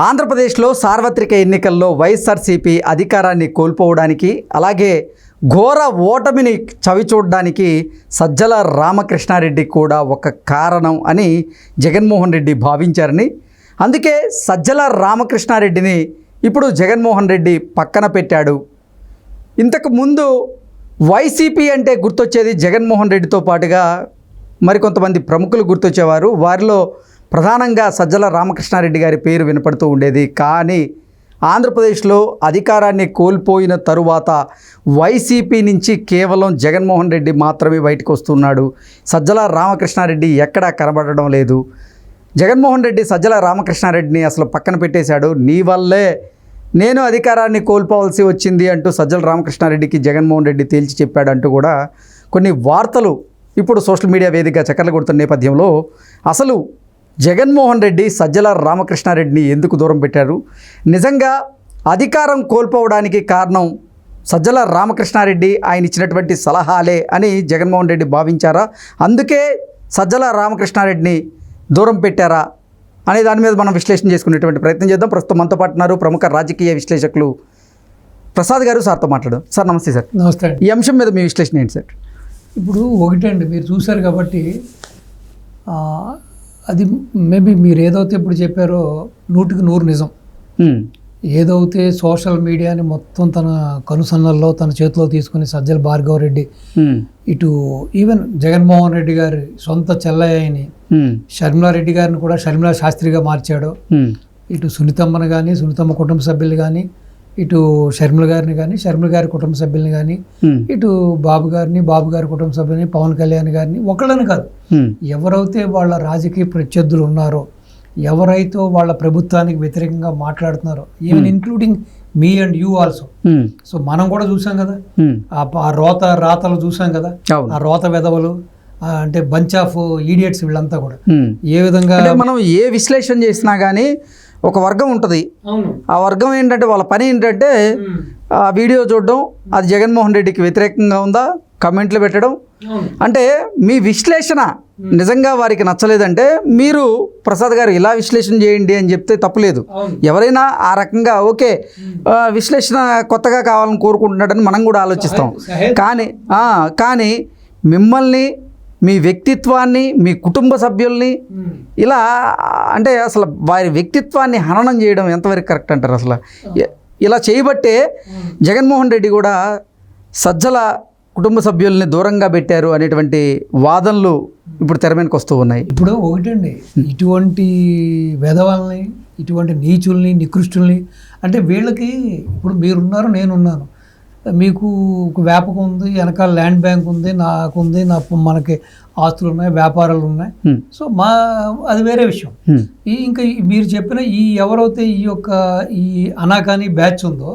ఆంధ్రప్రదేశ్లో సార్వత్రిక ఎన్నికల్లో వైఎస్ఆర్సీపీ అధికారాన్ని కోల్పోవడానికి అలాగే ఘోర ఓటమిని చవిచూడడానికి సజ్జల రామకృష్ణారెడ్డి కూడా ఒక కారణం అని జగన్మోహన్ రెడ్డి భావించారని, అందుకే సజ్జల రామకృష్ణారెడ్డిని ఇప్పుడు జగన్మోహన్ రెడ్డి పక్కన పెట్టాడు. ఇంతకు ముందు వైసీపీ అంటే గుర్తొచ్చేది జగన్మోహన్ రెడ్డితో పాటుగా మరికొంతమంది ప్రముఖులు గుర్తొచ్చేవారు. వారిలో ప్రధానంగా సజ్జల రామకృష్ణారెడ్డి గారి పేరు వినపడుతూ ఉండేది. కానీ ఆంధ్రప్రదేశ్లో అధికారాన్ని కోల్పోయిన తరువాత వైసీపీ నుంచి కేవలం జగన్మోహన్ రెడ్డి మాత్రమే బయటకు వస్తున్నాడు. సజ్జల రామకృష్ణారెడ్డి ఎక్కడా కనబడడం లేదు. జగన్మోహన్ రెడ్డి సజ్జల రామకృష్ణారెడ్డిని అసలు పక్కన పెట్టేశాడు. నీ వల్లే నేను అధికారాన్ని కోల్పోవాల్సి వచ్చింది అంటూ సజ్జల రామకృష్ణారెడ్డికి జగన్మోహన్ రెడ్డి తేల్చి చెప్పాడంటూ కూడా కొన్ని వార్తలు ఇప్పుడు సోషల్ మీడియా వేదికగా చక్కర్లు కొడుతున్న నేపథ్యంలో అసలు జగన్మోహన్ రెడ్డి సజ్జల రామకృష్ణారెడ్డిని ఎందుకు దూరం పెట్టారు? నిజంగా అధికారం కోల్పోవడానికి కారణం సజ్జల రామకృష్ణారెడ్డి ఆయన ఇచ్చినటువంటి సలహాలే అని జగన్మోహన్ రెడ్డి భావించారా? అందుకే సజ్జల రామకృష్ణారెడ్డిని దూరం పెట్టారా అనే దాని మీద మనం విశ్లేషణ చేసుకునేటువంటి ప్రయత్నం చేద్దాం. ప్రస్తుతం మనతో పాటు ఉన్నారు ప్రముఖ రాజకీయ విశ్లేషకులు ప్రసాద్ గారు. సార్తో మాట్లాడదాం. సార్ నమస్తే. సార్ నమస్తే. ఈ అంశం మీద మీ విశ్లేషణ ఏంటి సార్? ఇప్పుడు ఒకటండి, మీరు చూశారు కాబట్టి అది మేబీ మీరు ఏదైతే ఇప్పుడు చెప్పారో 100% నిజం. ఏదైతే సోషల్ మీడియాని మొత్తం తన కనుసన్నల్లో తన చేతిలో తీసుకుని సజ్జల భార్గవ రెడ్డి ఇటు ఈవెన్ జగన్మోహన్ రెడ్డి గారి సొంత చెల్లయ్యని షర్మిలారెడ్డి గారిని కూడా షర్మిలా శాస్త్రిగా మార్చాడు. ఇటు సునీతమ్మను కానీ, సునీతమ్మ కుటుంబ సభ్యులు కానీ, ఇటు షర్మిల గారిని కానీ, షర్మిల గారి కుటుంబ సభ్యుల్ని కానీ, ఇటు బాబు గారిని, బాబు గారి కుటుంబ సభ్యుల్ని, పవన్ కళ్యాణ్ గారిని, ఒకళ్ళని కాదు, ఎవరైతే వాళ్ళ రాజకీయ ప్రత్యర్థులు ఉన్నారో, ఎవరైతే వాళ్ళ ప్రభుత్వానికి వ్యతిరేకంగా మాట్లాడుతున్నారో, even including me and you also. So మనం కూడా చూసాం కదా, ఆ రాతలు చూసాం కదా, ఆ రోత వెధవలు అంటే బంచ్ ఆఫ్ ఈడియట్స్ వీళ్ళంతా కూడా ఏ విధంగా మనం ఏ విశ్లేషణ చేసినా కానీ ఒక వర్గం ఉంటుంది. ఆ వర్గం ఏంటంటే వాళ్ళ పని ఏంటంటే ఆ వీడియో చూడడం, అది జగన్మోహన్ రెడ్డికి వ్యతిరేకంగా ఉందా కమెంట్లు పెట్టడం. అంటే మీ విశ్లేషణ నిజంగా వారికి నచ్చలేదంటే మీరు ప్రసాద్ గారు ఇలా విశ్లేషణ చేయండి అని చెప్తే తప్పులేదు. ఎవరైనా ఆ రకంగా ఓకే విశ్లేషణ కొత్తగా కావాలని కోరుకుంటున్నాడని మనం కూడా ఆలోచిస్తాం. కానీ మిమ్మల్ని, మీ వ్యక్తిత్వాన్ని, మీ కుటుంబ సభ్యుల్ని ఇలా అంటే అసలు వారి వ్యక్తిత్వాన్ని హననం చేయడం ఎంతవరకు కరెక్ట్ అంటారు? అసలు ఇలా చేయబట్టే జగన్మోహన్ రెడ్డి కూడా సజ్జల కుటుంబ సభ్యుల్ని దూరంగా పెట్టారు అనేటువంటి వాదనలు ఇప్పుడు తెర మీదకి వస్తూ ఉన్నాయి. ఇప్పుడు ఒకటండి, ఇటువంటి వెధవల్ని, ఇటువంటి నీచుల్ని, నికృష్టుల్ని అంటే వీళ్ళకి ఇప్పుడు మీరున్నారు, నేనున్నాను, మీకు ఒక వ్యాపకం ఉంది, వెనకాల ల్యాండ్ బ్యాంక్ ఉంది, నాకుంది, మనకి ఆస్తులు ఉన్నాయి, వ్యాపారాలు ఉన్నాయి. సో అది వేరే విషయం. ఇంకా మీరు చెప్పిన ఎవరైతే ఈ అనాకాని బ్యాచ్ ఉందో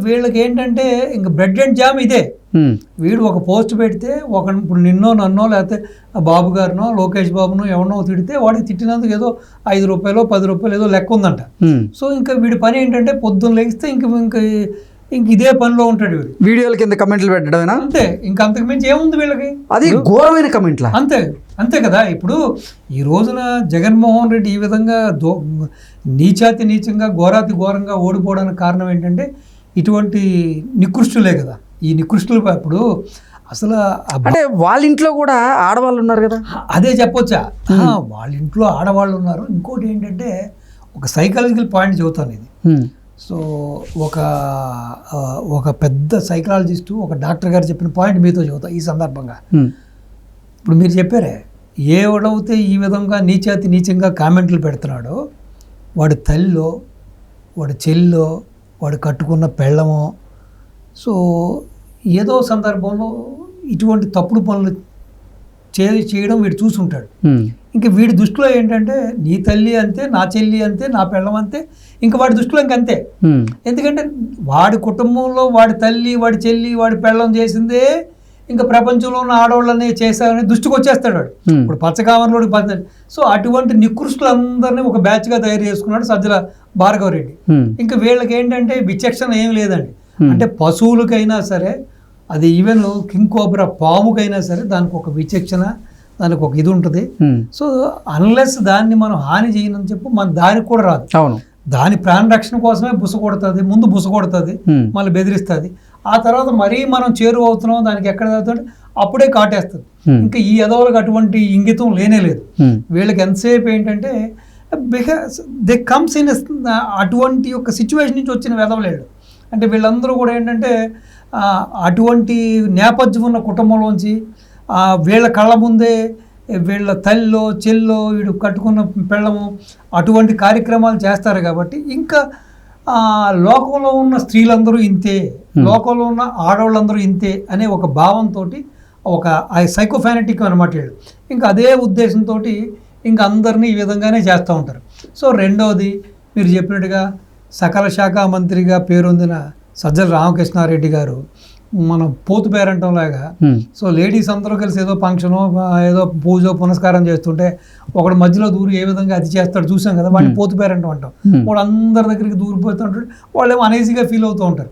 వీళ్ళకి ఏంటంటే ఇంకా బ్రెడ్ అండ్ జామ్ ఇదే. వీడు ఒక పోస్ట్ పెడితే ఇప్పుడు నిన్నో నన్నో లేకపోతే బాబు గారినో లోకేష్ బాబునో ఎవరినో తిడితే వాడికి తిట్టినందుకు ఏదో 5 రూపాయలు 10 రూపాయలు ఏదో లెక్క ఉందంట. సో ఇంకా వీడి పని ఏంటంటే పొద్దున్న లేస్తే ఇంక ఇదే పనిలో ఉంటాడు. వీడియోల కింద కమెంట్లు పెట్టడం అంతే, ఇంకా అంతకు మించి ఏముంది వీళ్ళకి? అది ఘోరమైన కమెంట్ల. అంతే కదా. ఇప్పుడు ఈ రోజున జగన్మోహన్ రెడ్డి ఈ విధంగా నీచంగా ఘోరంగా ఓడిపోవడానికి కారణం ఏంటంటే ఇటువంటి నికృష్టులే కదా. ఈ నికృష్టులు ఇప్పుడు అసలు అంటే వాళ్ళ ఇంట్లో కూడా ఆడవాళ్ళు ఉన్నారు కదా, అదే చెప్పొచ్చా? వాళ్ళ ఇంట్లో ఆడవాళ్ళు ఉన్నారు. ఇంకోటి ఏంటంటే ఒక సైకాలజికల్ పాయింట్ చెబుతాను ఇది. సో ఒక పెద్ద సైకాలజిస్టు, ఒక డాక్టర్ గారు చెప్పిన పాయింట్ మీతో చెబుతా ఈ సందర్భంగా. ఇప్పుడు మీరు చెప్పారే, ఎవడైతే ఈ విధంగా నీచంగా కామెంట్లు పెడుతున్నాడో వాడి తల్లిలో, వాడి చెల్లిలో, వాడు కట్టుకున్న పెళ్ళమో, సో ఏదో సందర్భంలో ఇటువంటి తప్పుడు పనులు చేయడం వీడు చూసుంటాడు. ఇంక వీడి దృష్టిలో ఏంటంటే నీ తల్లి అంతే, నా చెల్లి అంతే, నా పెళ్ళం అంతే, ఇంకా వాడి దృష్టిలో ఇంకంతే. ఎందుకంటే వాడి కుటుంబంలో వాడి తల్లి, వాడి చెల్లి, వాడి పెళ్ళం చేసిందే ఇంకా ప్రపంచంలో ఉన్న ఆడవాళ్ళని చేశారని దృష్టికి వచ్చేస్తాడు వాడు. ఇప్పుడు పచ్చకామర్లోకి పచ్చడి. సో అటువంటి నికృష్టులందరినీ ఒక బ్యాచ్గా తయారు చేసుకున్నాడు సజ్జల భార్గవ రెడ్డి. ఇంకా వీళ్ళకి ఏంటంటే విచక్షణ ఏం లేదండి. అంటే పశువులకైనా సరే, అది ఈవెన్ కింగ్ కోబ్రా పాముకైనా సరే దానికి ఒక విచక్షణ, దానికి ఒక ఇది ఉంటుంది. సో అన్లెస్ దాన్ని మనం హాని చేయనని చెప్పి మన దానికి కూడా రాదు. అవును, దాని ప్రాణ రక్షణ కోసమే బుస కొడుతుంది, ముందు బుస కొడుతుంది, మళ్ళీ బెదిరిస్తుంది. ఆ తర్వాత మరీ మనం చేరువ అవుతున్నాం దానికి ఎక్కడ అవుతుంటే అప్పుడే కాటేస్తుంది. ఇంకా ఈ ఎదవలకు అటువంటి ఇంగితం లేనే లేదు. వీళ్ళకి ఎంతసేపు ఏంటంటే బికాస్ దే కమ్స్ ఇన్ అటువంటి ఒక సిచ్యువేషన్ నుంచి వచ్చిన వెదవలేడు. అంటే వీళ్ళందరూ కూడా ఏంటంటే అటువంటి నేపథ్యం ఉన్న కుటుంబంలోంచి వీళ్ళ కళ్ళ ముందే వీళ్ళ తల్లిలో చెల్లో వీడు కట్టుకున్న పెళ్ళము అటువంటి కార్యక్రమాలు చేస్తారు. కాబట్టి ఇంకా లోకంలో ఉన్న స్త్రీలందరూ ఇంతే, లోకంలో ఉన్న ఆడవాళ్ళందరూ ఇంతే అనే ఒక భావంతో ఒక సైకోఫానటిక్ అనమాట వీళ్ళు. ఇంకా అదే ఉద్దేశంతో ఇంకా అందరినీ ఈ విధంగానే చేస్తూ ఉంటారు. సో రెండవది మీరు చెప్పినట్టుగా సకల శాఖ మంత్రిగా పేరొందిన సజ్జల రామకృష్ణారెడ్డి గారు మనం పోతు పేరంటం లాగా, సో లేడీస్ అందరూ కలిసి ఏదో ఫంక్షను ఏదో పూజ పునస్కారం చేస్తుంటే ఒకడు మధ్యలో దూరి ఏ విధంగా అది చేస్తాడు చూసాం కదా, వాడిని పోతు పేరంటం అంటాం. వాడు అందరి దగ్గరికి దూరిపోతూ ఉంటాడు, వాళ్ళు ఏమో అనీజీగా ఫీల్ అవుతూ ఉంటారు.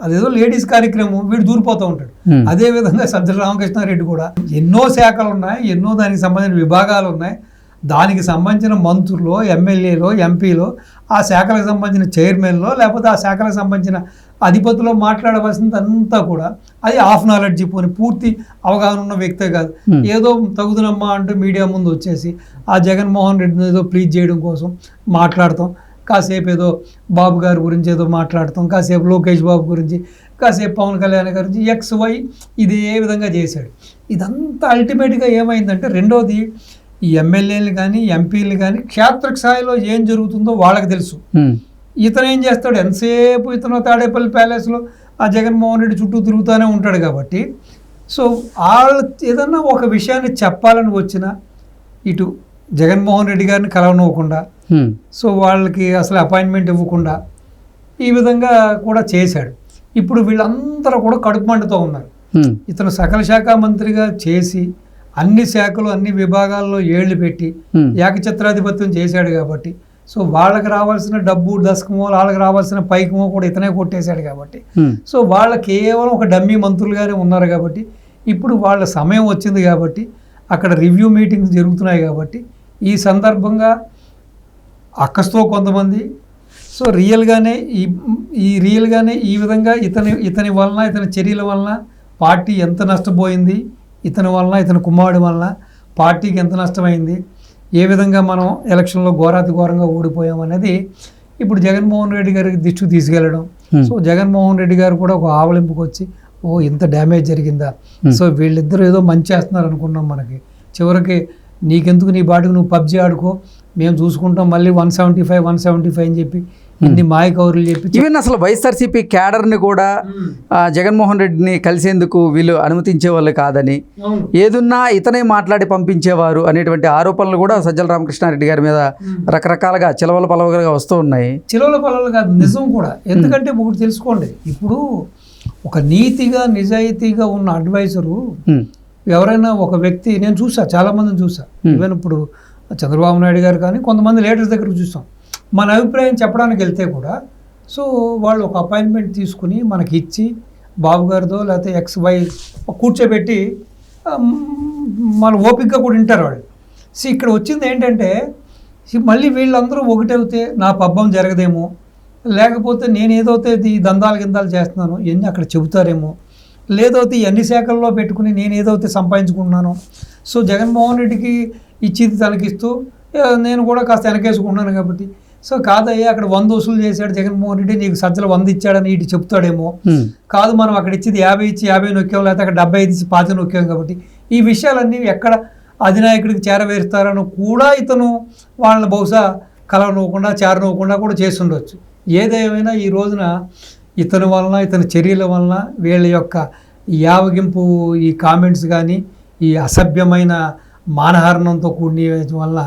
అదేదో లేడీస్ కార్యక్రమం, వీడు దూరిపోతూ ఉంటాడు. అదే విధంగా సజ్జల రామకృష్ణారెడ్డి కూడా ఎన్నో శాఖలు ఉన్నాయి, ఎన్నో దానికి సంబంధించిన విభాగాలు ఉన్నాయి. దానికి సంబంధించిన మంత్రులు, ఎమ్మెల్యేలు, ఎంపీలు, ఆ శాఖలకు సంబంధించిన చైర్మన్లో లేకపోతే ఆ శాఖలకు సంబంధించిన అధిపతిలో మాట్లాడవలసిందంతా కూడా అది హాఫ్ నాలెడ్జ్ పోని పూర్తి అవగాహన ఉన్న వ్యక్తే కాదు. ఏదో తగుదనమ్మా అంటూ మీడియా ముందు వచ్చేసి ఆ జగన్మోహన్ రెడ్డిని ఏదో ప్లీజ్ చేయడం కోసం మాట్లాడతాం, కాసేపు ఏదో బాబు గారి గురించి ఏదో మాట్లాడతాం, కాసేపు లోకేష్ బాబు గురించి, కాసేపు పవన్ కళ్యాణ్ గురించి, XY ఇదే విధంగా చేశాడు. ఇదంతా అల్టిమేట్గా ఏమైందంటే రెండోది ఈ ఎమ్మెల్యేలు కానీ ఎంపీలు కానీ క్షేత్రస్థాయిలో ఏం జరుగుతుందో వాళ్ళకి తెలుసు. ఇతను ఏం చేస్తాడు, ఎంతసేపు ఇతను తాడేపల్లి ప్యాలెస్లో ఆ జగన్మోహన్ రెడ్డి చుట్టూ తిరుగుతూనే ఉంటాడు. కాబట్టి సో వాళ్ళు ఏదన్నా ఒక విషయాన్ని చెప్పాలని వచ్చినా ఇటు జగన్మోహన్ రెడ్డి గారిని కలవనివ్వకుండా, సో వాళ్ళకి అసలు అపాయింట్మెంట్ ఇవ్వకుండా ఈ విధంగా కూడా చేశాడు. ఇప్పుడు వీళ్ళందరూ కూడా కడుపు మంటతో ఉన్నారు. ఇతను సకల శాఖ మంత్రిగా చేసి అన్ని శాఖలు అన్ని విభాగాల్లో ఏళ్లు పెట్టి ఏకఛత్రాధిపత్యం చేశాడు. కాబట్టి సో వాళ్ళకి రావాల్సిన డబ్బు దశకమో వాళ్ళకి రావాల్సిన పైకమో కూడా ఇతనే కొట్టేశాడు. కాబట్టి సో వాళ్ళ కేవలం ఒక డమ్మీ మంత్రులుగానే ఉన్నారు. కాబట్టి ఇప్పుడు వాళ్ళ సమయం వచ్చింది. కాబట్టి అక్కడ రివ్యూ మీటింగ్స్ జరుగుతున్నాయి. కాబట్టి ఈ సందర్భంగా అక్కస్తో కొంతమంది సో రియల్గానే ఈ విధంగా ఇతని వలన, ఇతని చర్యల వలన పార్టీ ఎంత నష్టపోయింది, ఇతని వలన, ఇతని కుమారుడి వలన పార్టీకి ఎంత నష్టమైంది, ఏ విధంగా మనం ఎలక్షన్లో ఘోరాతి ఘోరంగా ఓడిపోయాం అనేది ఇప్పుడు జగన్మోహన్ రెడ్డి గారికి దృష్టికి తీసుకెళ్ళడం. సో జగన్మోహన్ రెడ్డి గారు కూడా ఒక ఆవలింపుకి వచ్చి ఇంత డ్యామేజ్ జరిగిందా, సో వీళ్ళిద్దరూ ఏదో మంచి చేస్తున్నారు అనుకున్నాం, మనకి చివరికి నీకెందుకు, నీ బాటికి నువ్వు PUBG ఆడుకో, మేము చూసుకుంటాం, మళ్ళీ 175 అని చెప్పి ఇన్ని మాయ కౌరులు చెప్పి ఈవెన్ అసలు వైఎస్ఆర్సీపీ క్యాడర్ని కూడా జగన్మోహన్ రెడ్డిని కలిసేందుకు వీళ్ళు అనుమతించే వాళ్ళు కాదని, ఏదున్నా ఇతనే మాట్లాడి పంపించేవారు అనేటువంటి ఆరోపణలు కూడా సజ్జల రామకృష్ణారెడ్డి గారి మీద రకరకాలుగా చిలవల పలవలుగా వస్తూ ఉన్నాయి. చిలవల పలవలు కాదు, నిజం కూడా. ఎందుకంటే ఒకటి తెలుసుకోండి, ఇప్పుడు ఒక నీతిగా నిజాయితీగా ఉన్న అడ్వైజరు ఎవరైనా ఒక వ్యక్తి, నేను చూసా చాలామందిని చూసా, ఈవెన్ ఇప్పుడు చంద్రబాబు నాయుడు గారు కానీ కొంతమంది లీడర్స్ దగ్గర చూసాం, మన అభిప్రాయం చెప్పడానికి వెళ్తే కూడా సో వాళ్ళు ఒక అపాయింట్మెంట్ తీసుకుని మనకి ఇచ్చి బాబు గారితో లేకపోతే XY కూర్చోబెట్టి మన ఓపికగా కూడా వింటారు వాళ్ళు. సో ఇక్కడ వచ్చింది ఏంటంటే మళ్ళీ వీళ్ళందరూ ఒకటవుతే నా పబ్బం జరగదేమో, లేకపోతే నేను ఏదైతే ఈ దందాలు గిందాలు చేస్తున్నానో ఇవన్నీ అక్కడ చెబుతారేమో, లేదైతే ఈ అన్ని శాఖల్లో పెట్టుకుని నేను ఏదైతే సంపాదించుకుంటున్నానో, సో జగన్మోహన్ రెడ్డికి ఇచ్చింది తనకిస్తూ నేను కూడా కాస్త వెనకేసుకుంటున్నాను. కాబట్టి సో కాదయ్యా అక్కడ 100 వసూలు చేశాడు జగన్మోహన్ రెడ్డి, నీకు సజ్జల 100 ఇచ్చాడని ఇటు చెప్తాడేమో, కాదు మనం అక్కడ ఇచ్చింది 50 ఇచ్చి 50 నొక్కాం, లేకపోతే అక్కడ 75 ఇచ్చి 10 నొక్కాం. కాబట్టి ఈ విషయాలన్నీ ఎక్కడ అధినాయకుడికి చేరవేరుస్తారని కూడా ఇతను వాళ్ళని బహుశా కలవనివ్వకుండా చేరనివ్వకుండా కూడా చేస్తుండొచ్చు. ఏదేమైనా ఈ రోజున ఇతని వలన, ఇతని చర్యల వలన, వీళ్ళ యొక్క యావగింపు ఈ కామెంట్స్ కానీ ఈ అసభ్యమైన మానహారణంతో కూడిన వల్ల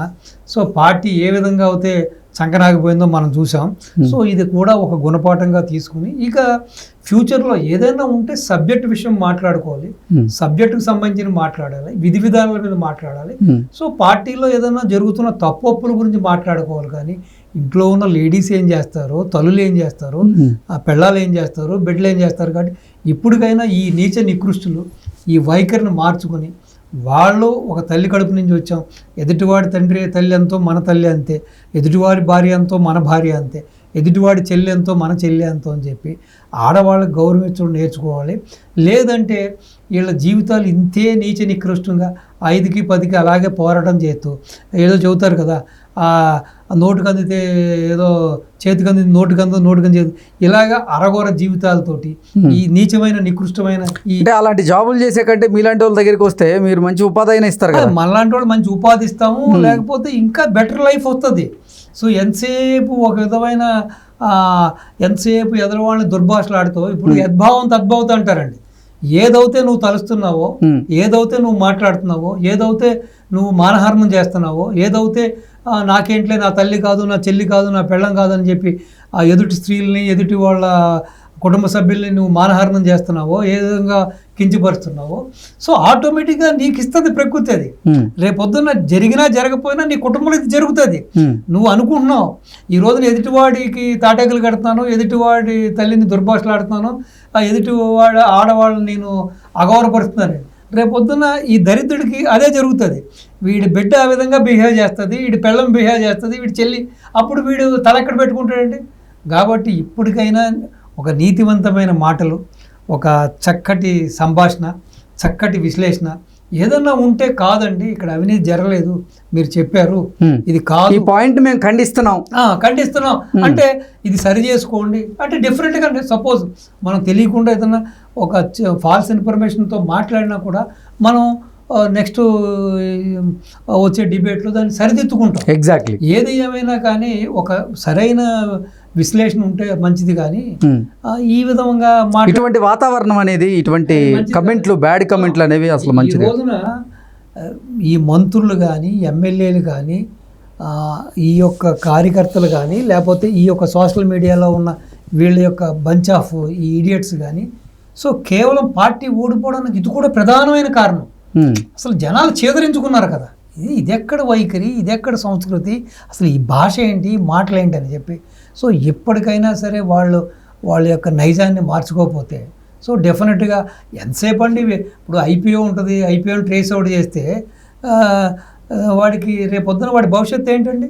సో పార్టీ ఏ విధంగా అయితే చంకనాగిపోయిందో మనం చూసాం. సో ఇది కూడా ఒక గుణపాఠంగా తీసుకుని ఇక ఫ్యూచర్లో ఏదైనా ఉంటే సబ్జెక్ట్ విషయం మాట్లాడుకోవాలి, సబ్జెక్టుకు సంబంధించి మాట్లాడాలి, విధి విధానాల మీద మాట్లాడాలి. సో పార్టీలో ఏదైనా జరుగుతున్న తప్పొప్పుల గురించి మాట్లాడుకోవాలి. కానీ ఇంట్లో ఉన్న లేడీస్ ఏం చేస్తారు, తల్లులు ఏం చేస్తారు, ఆ పెళ్ళాలు ఏం చేస్తారు, బిడ్డలు ఏం చేస్తారు. కాబట్టి ఇప్పటికైనా ఈ నీచ నికృష్టులు ఈ వైఖరిని మార్చుకొని వాళ్ళు ఒక తల్లి కడుపు నుంచి వచ్చాం, ఎదుటివాడి తండ్రి తల్లి ఎంతో మన తల్లి అంతే, ఎదుటివాడి భార్య ఎంతో మన భార్య అంతే, ఎదుటివాడి చెల్లి ఎంతో మన చెల్లి ఎంతో అని చెప్పి ఆడవాళ్ళకి గౌరవించడం నేర్చుకోవాలి. లేదంటే వీళ్ళ జీవితాలు ఇంతే నీచ నికృష్టంగా 5కి 10కి అలాగే పోరాటం చేస్తూ ఏదో చెబుతారు కదా, నోటుకు అందితే ఏదో చేతికి అంది నోటుకు చేతి ఇలాగా అరగోర జీవితాలతోటి ఈ నీచమైన నికృష్టమైన అంటే అలాంటి జాబులు చేసే కంటే మీలాంటి వాళ్ళ దగ్గరికి వస్తే మీరు మంచి ఉపాధి అయినా ఇస్తారు కదా. మనలాంటి వాళ్ళు మంచి ఉపాధి ఇస్తాము, లేకపోతే ఇంకా బెటర్ లైఫ్ వస్తుంది. సో ఎంతసేపు ఒక విధమైన ఎంతసేపు ఎదురువాళ్ళని దుర్భాషలాడుతూ ఇప్పుడు యద్భావం తద్భావం అంటారండి. ఏదైతే నువ్వు తలుస్తున్నావో, ఏదైతే నువ్వు మాట్లాడుతున్నావో, ఏదైతే నువ్వు మానహారం చేస్తున్నావో, ఏదైతే నాకేంట్లే నా తల్లి కాదు, నా చెల్లి కాదు, నా పెళ్ళం కాదు అని చెప్పి ఆ ఎదుటి స్త్రీలని, ఎదుటి వాళ్ళ కుటుంబ సభ్యుల్ని నువ్వు మానహారం చేస్తున్నావో, ఏ విధంగా కించపరుస్తున్నావో, సో ఆటోమేటిక్గా నీకు ఇస్తుంది ప్రకృతి. అది రేపొద్దున్న జరిగినా జరగపోయినా నీ కుటుంబంలో ఇది జరుగుతుంది. నువ్వు అనుకుంటున్నావు ఈ రోజున ఎదుటివాడికి తాటేకలు కడుతున్నాను, ఎదుటివాడి తల్లిని దుర్భాషలాడుతున్నాను, ఎదుటివాడు ఆడవాళ్ళని నేను అగౌరవపరుస్తున్నాను. రేపొద్దున ఈ దరిద్రుడికి అదే జరుగుతుంది. వీడి బిడ్డ ఆ విధంగా బిహేవ్ చేస్తుంది, వీడి పెళ్ళం బిహేవ్ చేస్తుంది, వీడి చెల్లి, అప్పుడు వీడు తలెక్కడ పెట్టుకుంటాడండి. కాబట్టి ఇప్పటికైనా ఒక నీతివంతమైన మాటలు, ఒక చక్కటి సంభాషణ, చక్కటి విశ్లేషణ ఏదన్నా ఉంటే, కాదండి ఇక్కడ అవినీతి జరగలేదు మీరు చెప్పారు, ఇది కాదు, ఈ పాయింట్ మేము ఖండిస్తున్నాం అంటే ఇది సరి చేసుకోండి అంటే డిఫరెంట్గా. సపోజ్ మనం తెలియకుండా ఏదన్నా ఒక ఫాల్స్ ఇన్ఫర్మేషన్తో మాట్లాడినా కూడా మనం నెక్స్ట్ వచ్చే డిబేట్లో దాన్ని సరిదిద్దుకుంటాం. ఎగ్జాక్ట్లీ. ఏది ఏమైనా కానీ ఒక సరైన విశ్లేషణ ఉంటే మంచిది. కానీ ఈ విధంగా ఇటువంటి వాతావరణం అనేది, ఇటువంటి కమెంట్లు, బ్యాడ్ కమెంట్లు అనేవి అసలు మంచిది. ఈ రోజున ఈ మంత్రులు కానీ, ఎమ్మెల్యేలు కానీ, ఈ యొక్క కార్యకర్తలు కానీ, లేకపోతే ఈ యొక్క సోషల్ మీడియాలో ఉన్న వీళ్ళ యొక్క బంచ్ ఆఫ్ ఈ ఇడియట్స్ కానీ, సో కేవలం పార్టీ ఓడిపోవడానికి ఇది కూడా ప్రధానమైన కారణం. అసలు జనాలు చేదరించుకున్నారు కదా, ఇది ఎక్కడ వైఖరి, ఇది ఎక్కడ సంస్కృతి, అసలు ఈ భాష ఏంటి, మాటలు ఏంటి అని చెప్పి. సో ఎప్పటికైనా సరే వాళ్ళ యొక్క నైజాన్ని మార్చుకోకపోతే, సో డెఫినెట్గా ఎంతసేపు అండి. ఇప్పుడు ఐపీఓ ఉంటుంది, ఐపీఓని ట్రేస్ అవుట్ చేస్తే వాడికి రేపొద్దున వాడి భవిష్యత్తు ఏంటండి?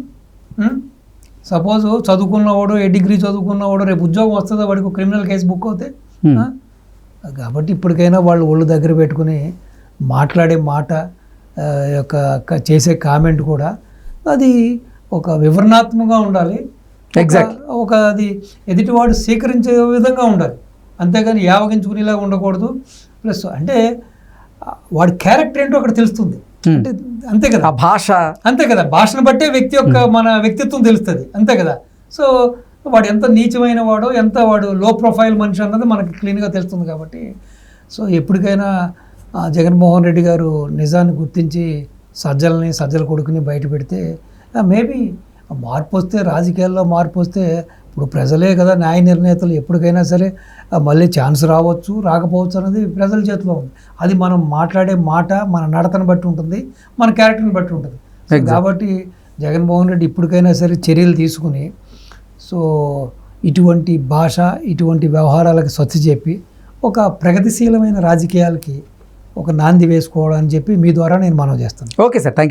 సపోజ్ చదువుకున్నవాడు, డిగ్రీ చదువుకున్నవాడు రేపు ఉద్యోగం వస్తుందో వాడికి క్రిమినల్ కేసు బుక్ అవుతే. కాబట్టి ఇప్పటికైనా వాళ్ళు ఒళ్ళు దగ్గర పెట్టుకుని మాట్లాడే మాట యొక్క చేసే కామెంట్ కూడా అది ఒక వివరణాత్మకంగా ఉండాలి. ఒక అది ఎదుటివాడు స్వీకరించే విధంగా ఉండాలి, అంతేగాని యావగించుకునేలా ఉండకూడదు. ప్లస్ అంటే వాడి క్యారెక్టర్ ఏంటో అక్కడ తెలుస్తుంది. అంటే అంతే కదా, భాష అంతే కదా, భాషను బట్టే వ్యక్తి యొక్క మన వ్యక్తిత్వం తెలుస్తుంది, అంతే కదా. సో వాడు ఎంత నీచమైన వాడో, ఎంత వాడు లో ప్రొఫైల్ మనిషి అన్నది మనకి క్లీన్గా తెలుస్తుంది. కాబట్టి సో ఎప్పటికైనా జగన్మోహన్ రెడ్డి గారు నిజాన్ని గుర్తించి సజ్జల కొడుకుని బయట పెడితే మేబీ మార్పు వస్తే, రాజకీయాల్లో మార్పు వస్తే, ఇప్పుడు ప్రజలే కదా న్యాయ నిర్ణేతలు, ఎప్పటికైనా సరే మళ్ళీ ఛాన్స్ రావచ్చు, రాకపోవచ్చు అన్నది ప్రజల చేతిలో ఉంది. అది మనం మాట్లాడే మాట మన నడతను బట్టి ఉంటుంది, మన క్యారెక్టర్ని బట్టి ఉంటుంది. కాబట్టి జగన్మోహన్ రెడ్డి ఇప్పటికైనా సరే చర్యలు తీసుకుని, సో ఇటువంటి భాష, ఇటువంటి వ్యవహారాలకు స్వచ్ఛ చెప్పి ఒక ప్రగతిశీలమైన రాజకీయాలకి ఒక నాంది వేసుకోవడం అని చెప్పి మీ ద్వారా నేను మనవి చేస్తాను. Okay sir, thank you.